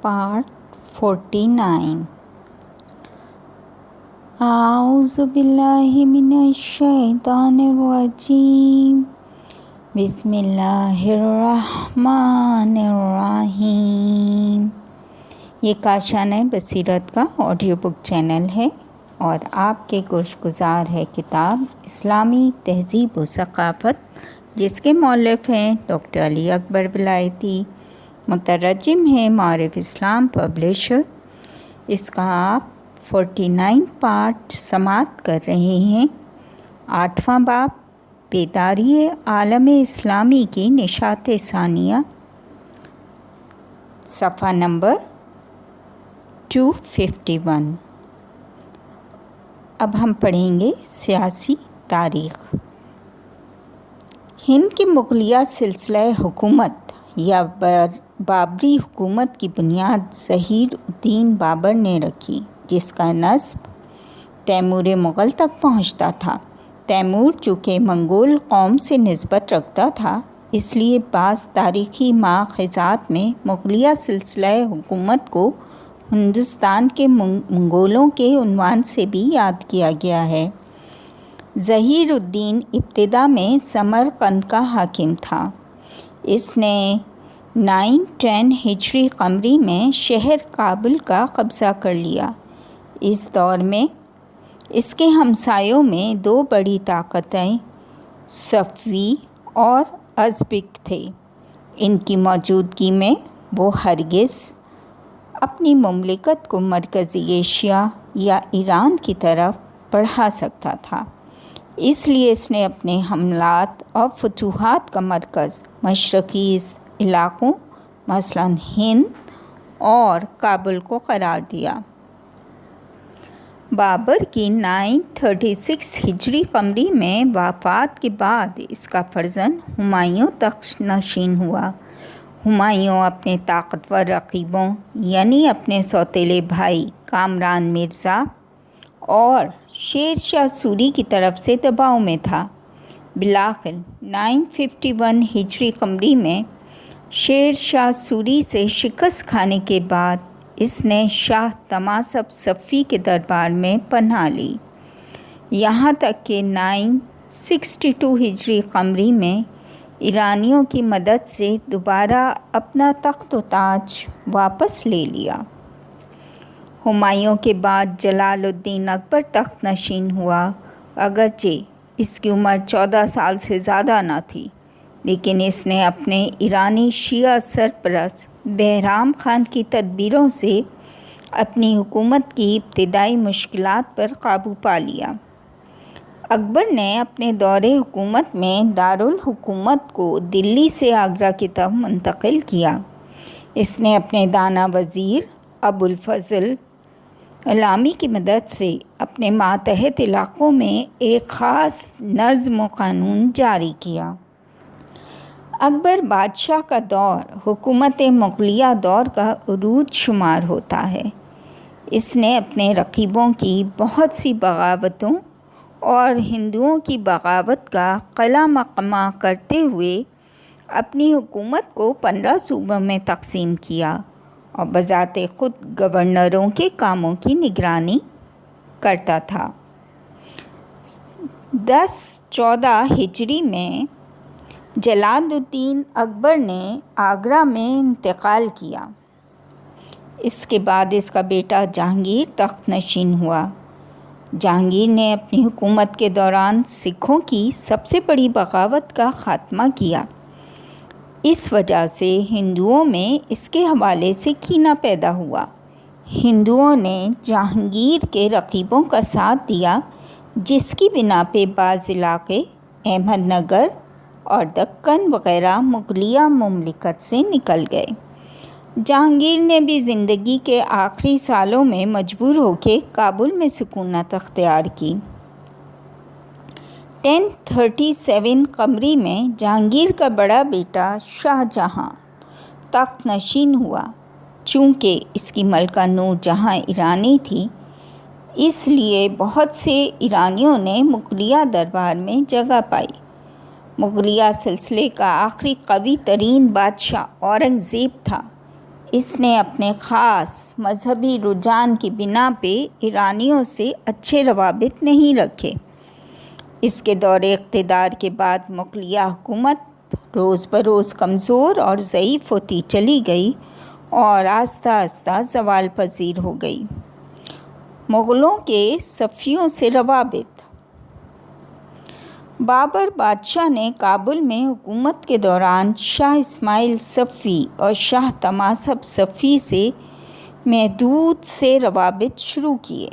Part 49 A'udhu billahi minash shaitanir rajim बिस्मिल्लाहिर्रहमानिर्रहीम। ये काशान बसीरत का ऑडियो बुक चैनल है और आपके गोशगुजार है किताब इस्लामी तहज़ीब व सक़ाफ़त, जिसके मौलिफ़ हैं डॉक्टर अली अकबर विलायती, मुतरजम है मारिफ इस्लाम पब्लिशर। इसका आप 49 पार्ट समाअत कर रहे हैं। 8वां बाब बेदारी आलम इस्लामी की निशात सानिया, सफ़ा नंबर 251। अब हम पढ़ेंगे सियासी तारीख़। हिंद की मुग़लिया सिलसिला हुकूमत या बाबरी हुकूमत की बुनियाद ज़हीर-उद-दीन बाबर ने रखी, जिसका नस्ब तैमूर मुग़ल तक पहुँचता था। तैमूर चूँकि मंगोल कौम से निस्बत रखता था, इसलिए बाज़ तारीख़ी माख़ज़ात में मुग़लिया सिलसिला हुकूमत को हिंदुस्तान के मंगोलों के उन्वान से भी याद किया गया है। ज़हीर-उद-दीन इब्तिदा में समरकंद का हाकिम था। इसने 910 हिजरी कमरी में शहर काबुल का कब्ज़ा कर लिया। इस दौर में इसके हमसायों में दो बड़ी ताकतें सफ़वी और अज़बिक थे। इनकी मौजूदगी में वो हरगिज़ अपनी मुमलिकत को मरकज़ी एशिया या ईरान की तरफ बढ़ा सकता था। इसलिए इसने अपने हमलात और फतूहात का मरकज़ मशरक़ी इलाक़ों मसलन हिंद और काबुल को करार दिया। बाबर की 936 हिजरी कमरी में वफ़ात के बाद इसका फ़र्ज़ंद हुमायूं तख्त नशीन हुआ। हुमायूं अपने ताकतवर रक़ीबों यानी अपने सौतेले भाई कामरान मिर्ज़ा और शेर शाह सूरी की तरफ से दबाव में था। बिलाखिर 951 हिजरी कमरी में शेर शाह सूरी से शिकस्त खाने के बाद इसने शाह तमासप सफ़ी के दरबार में पनाह ली। यहाँ तक कि 962 हिजरी कमरी में ईरानियों की मदद से दोबारा अपना तख्त व ताज वापस ले लिया। हुमायूं के बाद जलालुद्दीन अकबर तख्त नशीन हुआ। अगरचे इसकी उम्र 14 साल से ज़्यादा न थी, लेकिन इसने अपने ईरानी शिया सरपरस्त बहराम खान की तदबीरों से अपनी हुकूमत की इब्तिदाई मुश्किलात पर काबू पा लिया। अकबर ने अपने दौरे हुकूमत में दारुल हुकूमत को दिल्ली से आगरा की तरफ मुंतकिल किया। इसने अपने दाना वज़ीर अबुल फ़ज़ल अलामी की मदद से अपने मातहत इलाक़ों में एक ख़ास नज़्म व क़ानून जारी किया। अकबर बादशाह का दौर हुकूमत मुग़लिया दौर का उरूज शुमार होता है। इसने अपने रक़ीबों की बहुत सी बग़ावतों और हिंदुओं की बग़ावत का क़ला मक़मा करते हुए अपनी हुकूमत को 15 सूबों में तक़सीम किया और बज़ाते ख़ुद गवर्नरों के कामों की निगरानी करता था। 1014 हिजरी में जलालुद्दीन अकबर ने आगरा में इंतकाल किया। इसके बाद इसका बेटा जहांगीर तख्त नशीन हुआ। जहांगीर ने अपनी हुकूमत के दौरान सिखों की सबसे बड़ी बग़ावत का ख़ात्मा किया। इस वजह से हिंदुओं में इसके हवाले से कीना पैदा हुआ। हिंदुओं ने जहांगीर के रक़ीबों का साथ दिया, जिसकी बिना पे बाज़ इलाक़े अहमदनगर और दक्कन वग़ैरह मुग़लिया मुमलिकत से निकल गए। जहांगीर ने भी ज़िंदगी के आखिरी सालों में मजबूर होकर काबुल में सुकूनत अख्तियार की। 1037 कमरी में जहांगीर का बड़ा बेटा शाहजहाँ तख्त नशीन हुआ। चूँकि इसकी मलका नूरजहाँ ईरानी थी, इसलिए बहुत से ईरानियों ने मुग़लिया दरबार में जगह पाई। मुग़लिया सिलसिले का आखिरी कवी तरीन बादशाह औरंगज़ेब था। اس نے اپنے خاص مذہبی رجحان کی بنا پہ ایرانیوں سے اچھے روابط نہیں رکھے۔ اس کے دور اقتدار کے بعد مغلیہ حکومت روز بروز کمزور اور ضعیف ہوتی چلی گئی اور آہستہ آہستہ زوال پذیر ہو گئی۔ مغلوں کے صفویوں سے روابط۔ بابر بادشاہ نے کابل میں حکومت کے دوران شاہ اسماعیل صفوی اور شاہ طہماسپ صفوی سے محدود سے روابط شروع کیے۔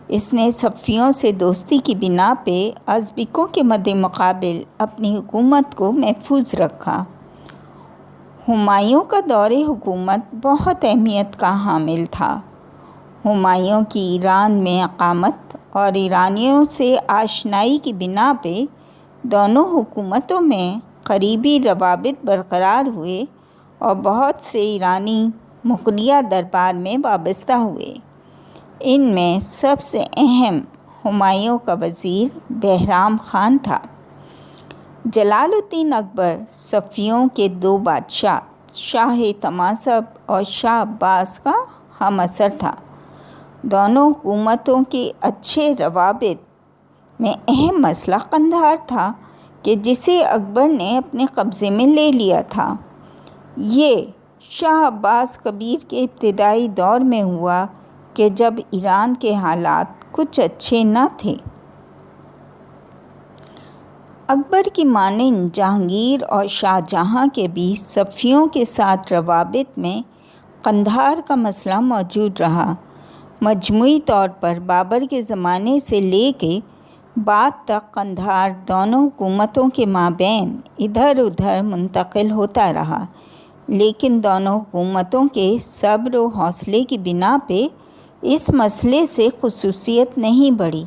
اس نے صفویوں سے دوستی کی بنا پہ ازبکوں کے مد مقابل اپنی حکومت کو محفوظ رکھا۔ ہمایوں کا دور حکومت بہت اہمیت کا حامل تھا۔ ہمایوں کی ایران میں اقامت اور ایرانیوں سے آشنائی کی بنا پہ دونوں حکومتوں میں قریبی روابط برقرار ہوئے اور بہت سے ایرانی مغلیہ دربار میں وابستہ ہوئے۔ ان میں سب سے اہم ہمایوں کا وزیر بہرام خان تھا۔ جلال الدین اکبر صفویوں کے دو بادشاہ شاہ طہماسپ اور شاہ عباس کا ہم عصر تھا۔ دونوں حکومتوں کے اچھے روابط میں اہم مسئلہ قندھار تھا کہ جسے اکبر نے اپنے قبضے میں لے لیا تھا۔ یہ شاہ عباس کبیر کے ابتدائی دور میں ہوا کہ جب ایران کے حالات کچھ اچھے نہ تھے۔ اکبر کی مانند جہانگیر اور شاہ جہاں کے بھی صفویوں کے ساتھ روابط میں قندھار کا مسئلہ موجود رہا۔ مجموعی طور پر بابر کے زمانے سے لے کے بعد تک قندھار دونوں حکومتوں کے مابین ادھر ادھر منتقل ہوتا رہا، لیکن دونوں حکومتوں کے صبر و حوصلے کی بنا پہ اس مسئلے سے خصوصیت نہیں بڑھی،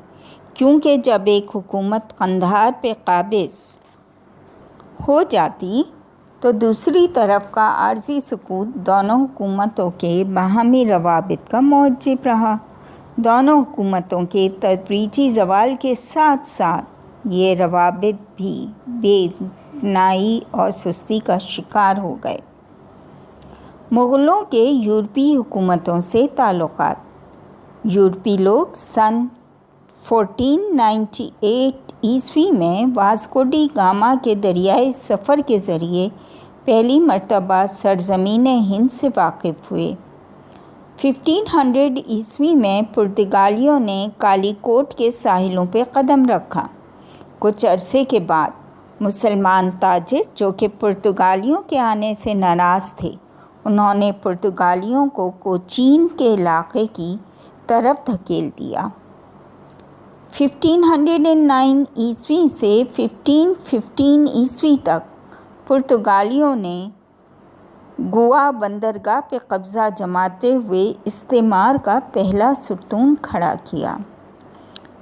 کیونکہ جب ایک حکومت قندھار پہ قابض ہو جاتی تو دوسری طرف کا عارضی سقوط دونوں حکومتوں کے باہمی روابط کا موجب رہا۔ دونوں حکومتوں کے تدریجی زوال کے ساتھ ساتھ یہ روابط بھی بے بنائی اور سستی کا شکار ہو گئے۔ مغلوں کے یورپی حکومتوں سے تعلقات۔ یورپی لوگ سن 1498 عیسوی میں واسکو ڈی گاما کے دریائے سفر کے ذریعے پہلی مرتبہ سرزمین ہند سے واقف ہوئے۔ 1500 عیسوی میں پرتگالیوں نے کالی کوٹ کے ساحلوں پہ قدم رکھا۔ کچھ عرصے کے بعد مسلمان تاجر جو کہ پرتگالیوں کے آنے سے ناراض تھے، انہوں نے پرتگالیوں کو کوچین کے علاقے کی طرف دھکیل دیا۔ 1509 عیسوی سے 1515 عیسوی تک پرتگالیوں نے گوا بندرگاہ پہ قبضہ جماتے ہوئے استعمار کا پہلا ستون کھڑا کیا۔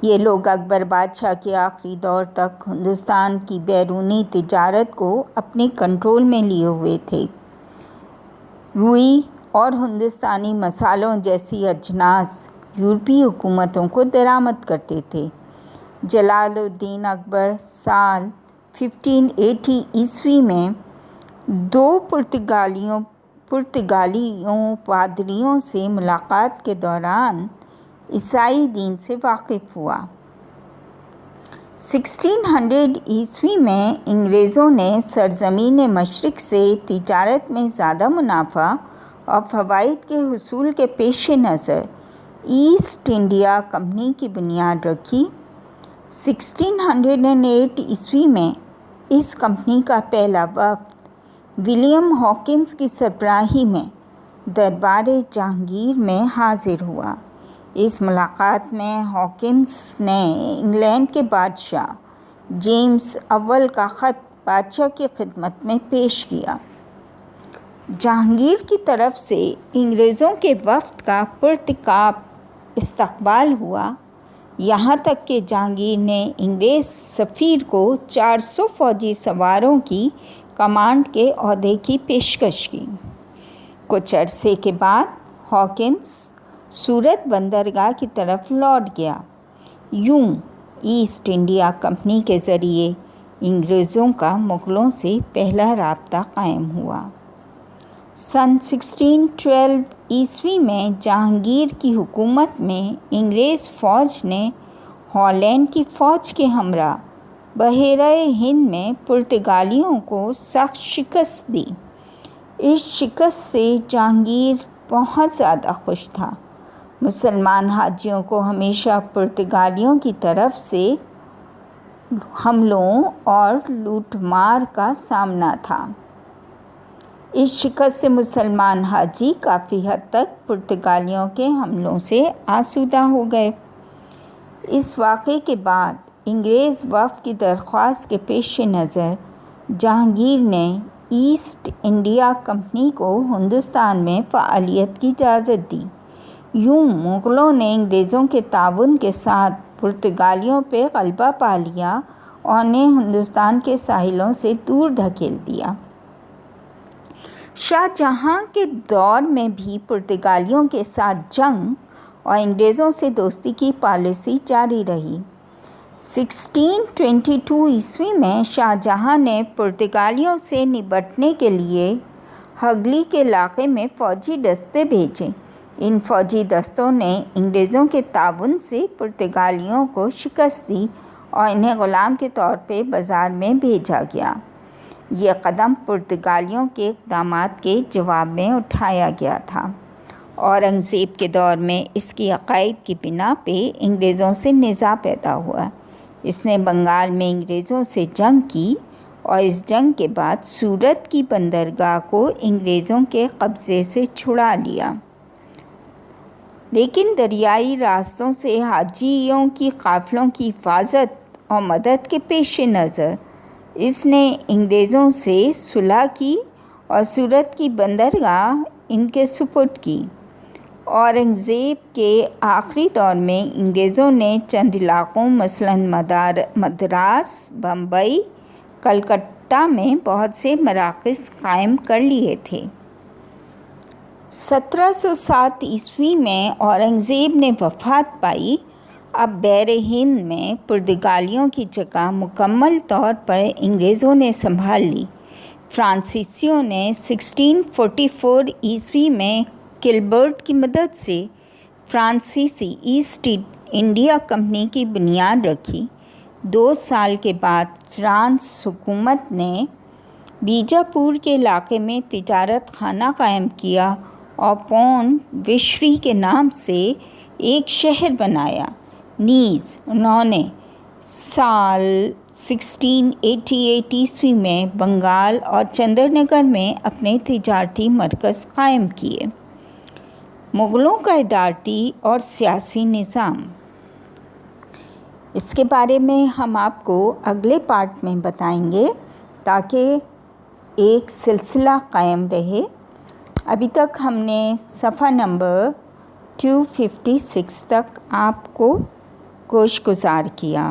یہ لوگ اکبر بادشاہ کے آخری دور تک ہندوستان کی بیرونی تجارت کو اپنے کنٹرول میں لیے ہوئے تھے۔ روئی اور ہندوستانی مصالحوں جیسی اجناس یورپی حکومتوں کو درآمد کرتے تھے۔ جلال الدین اکبر سال 1580 عیسوی میں دو پرتگالیوں پادریوں سے ملاقات کے دوران عیسائی دین سے واقف ہوا۔ 1600 عیسوی میں انگریزوں نے سرزمین مشرق سے تجارت میں زیادہ منافع اور فوائد کے حصول کے پیش نظر ایسٹ انڈیا کمپنی کی بنیاد رکھی۔ 1608 عیسوی میں اس کمپنی کا پہلا وفد ولیم ہاکنس کی سربراہی میں دربار جہانگیر میں حاضر ہوا۔ اس ملاقات میں ہاکنس نے انگلینڈ کے بادشاہ جیمز اول کا خط بادشاہ کی خدمت میں پیش کیا۔ جہانگیر کی طرف سے انگریزوں کے وفد کا پرتکاب استقبال ہوا، یہاں تک کہ جہانگیر نے انگریز سفیر کو 400 فوجی سواروں کی کمانڈ کے عہدے کی پیشکش کی۔ کچھ عرصے کے بعد ہاکنس سورت بندرگاہ کی طرف لوٹ گیا۔ یوں ایسٹ انڈیا کمپنی کے ذریعے انگریزوں کا مغلوں سے پہلا رابطہ قائم ہوا۔ सन 1612 ईस्वी में जहांगीर की हुकूमत में अंग्रेज़ फ़ौज ने हॉलैंड की फ़ौज के हमरा बहरे हिंद में पुर्तगालियों को सख्त शिकस्त दी। इस शिकस्त से जहांगीर बहुत ज़्यादा खुश था। मुसलमान हाजियों को हमेशा पुर्तगालियों की तरफ से हमलों और लूटमार का सामना था। इस शिकस्त से मुसलमान हाजी काफ़ी हद तक पुर्तगालियों के हमलों से आसूदा हो गए। इस वाक़े के बाद अंग्रेज़ वफ़द की दरख्वास्त के पेश नज़र जहांगीर ने ईस्ट इंडिया कंपनी को हिंदुस्तान में फ़आलियत की इजाज़त दी। यूँ मुग़लों ने अंग्रेज़ों के ताउन के साथ पुर्तगालियों पे ग़लबा पा लिया और उन्हें हिंदुस्तान के साहिलों से दूर धकेल दिया। शाहजहाँ के दौर में भी पुर्तगालियों के साथ जंग और अंग्रेज़ों से दोस्ती की पॉलिसी जारी रही। 1622 ईस्वी में शाहजहाँ ने पुर्तगालियों से निपटने के लिए हगली के इलाके में फ़ौजी दस्ते भेजे। इन फ़ौजी दस्तों ने अंग्रेज़ों के ताउन से पुर्तगालियों को शिकस्त दी और इन्हें ग़ुलाम के तौर पे बाज़ार में भेजा गया। ये कदम पुर्तगालियों के इक़दामात के जवाब में उठाया गया था। औरंगज़ेब के दौर में इसकी अक़ाइद की बिना पे अंग्रेज़ों से निज़ा पैदा हुआ। इसने बंगाल में अंग्रेज़ों से जंग की और इस जंग के बाद सूरत की बंदरगाह को अंग्रेज़ों के कब्ज़े से छुड़ा लिया। लेकिन दरियाई रास्तों से हाजियों की काफ़िलों की हिफाजत और मदद के पेश नज़र इसने अंग्रेज़ों से सुलह की और सूरत की बंदरगाह इनके सुपुर्द की। औरंगज़ेब के आखिरी दौर में अंग्रेज़ों ने चंद इलाक़ों मसलन मद्रास, बम्बई, कलकत्ता में बहुत से मराकज़ कायम कर लिए थे। 1707 ईस्वी में औरंगज़ेब ने वफ़ात पाई। अब बहरे हिंद में पुर्तगालियों की जगह मुकम्मल तौर पर अंग्रेज़ों ने संभाल ली। फ्रांसीसियों ने 1644 ईस्वी में किलबर्ट की मदद से फ्रांसीसी ईस्ट इंडिया कंपनी की बुनियाद रखी। 2 साल के बाद फ्रांस हुकूमत ने बीजापुर के इलाके में तिजारत खाना कायम किया और पौंड विश्री के नाम से एक शहर बनाया। नीज़ उन्होंने साल 1688 ईस्वी में बंगाल और चंद्रनगर में अपने तिजारती मरकज़ कायम किए। मुग़लों का इदारती और सियासी निज़ाम, इसके बारे में हम आपको अगले पार्ट में बताएंगे ताकि एक सिलसिला कायम रहे। अभी तक हमने सफ़ा नंबर 256 तक आपको गोश गुज़ार किया।